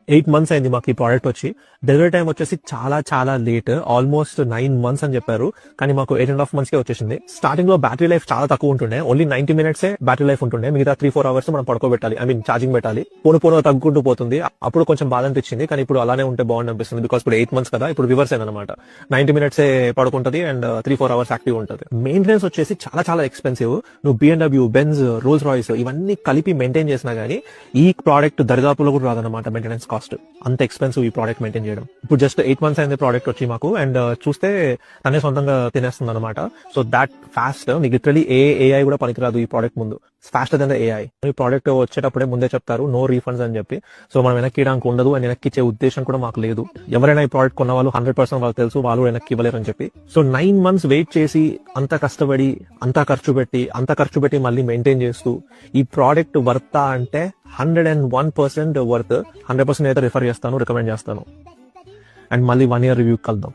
8 months అయింది మాకు ఈ ప్రోడక్ట్ వచ్చి. డెలివరీ టైం వచ్చేసి చాలా చాలా లేట్, ఆల్మోస్ట్ 9 months అని చెప్పారు, కానీ మాకు 8.5 months కే వచ్చేసింది. స్టార్టింగ్ లో బ్యాటరీ లైఫ్ చాలా తక్కువ ఉంటుండే, ఓన్లీ 90 minutes బ్యాటరీ లైఫ్ ఉంటుండే, మిగతా 3-4 hours మనం పడుకోబెట్టాలి, ఐ మీన్ ఛార్జింగ్ పెట్టాలి. పోను తగ్గుకుంటూ పోతుంది. అప్పుడు కొంచెం బాధ అనిపించింది, కానీ ఇప్పుడు అలానే ఉంటే బాగుంది అనిపిస్తుంది. బికాస్ ఇప్పుడు 8 months కదా, ఇప్పుడు రివర్స్ అయిందనమాట. 90 minutes పడుకుంటది అండ్ 3-4 hours యాక్టివ్ ఉంటుంది. మెయింటెనెన్స్ వచ్చేసి చాలా చాలా ఎక్స్పెన్సివ్. నువ్వు BMW, బెంజ్, రోల్స్ రాయిస్ ఇవన్నీ కలిపి మెయింటైన్ చేసినా గానీ ఈ ప్రోడక్ట్ దరిదాపులో కూడా రాదనమాట మెయింటెనెన్స్ కాస్ట్. అంత ఎక్స్పెన్సివ్ ఈ ప్రోడక్ట్ మెయింటైన్ చేయడం. ఇప్పుడు జస్ట్ 8 months అయింది ప్రోడక్ట్ వచ్చి మాకు, అండ్ చూస్తే తనే సొంతంగా తినేస్తుంది అనమాట. సో దాట్ ఫాస్ట్, నీకు లిటరలీ ఏఐ కూడా పనికిరాదు ఈ ప్రోడక్ట్ ముందు. Faster than the AI. ఈ ప్రోడక్ట్ వచ్చేటప్పుడే ముందే చెప్తారు నో రీఫండ్స్ అని చెప్పి. సో మనం వెనక్కి ఇవ్వడానికి ఉండదు, అండ్ వెనక్కి ఇచ్చే ఉద్దేశం కూడా మాకు లేదు. ఎవరైనా ఈ ప్రోడక్ట్ కొన్న వాళ్ళు 100% వాళ్ళకి తెలుసు, వాళ్ళు వెనక్కి ఇవ్వలేరు అని చెప్పి. సో 9 months వెయిట్ చేసి అంత కష్టపడి అంత ఖర్చు పెట్టి మళ్ళీ మెయింటైన్ చేస్తూ ఈ ప్రోడక్ట్ వర్తా అంటే 101% వర్త్. 100% అయితే రికమెండ్ చేస్తాను. అండ్ మళ్ళీ 1 year రివ్యూ కలుద్దాం.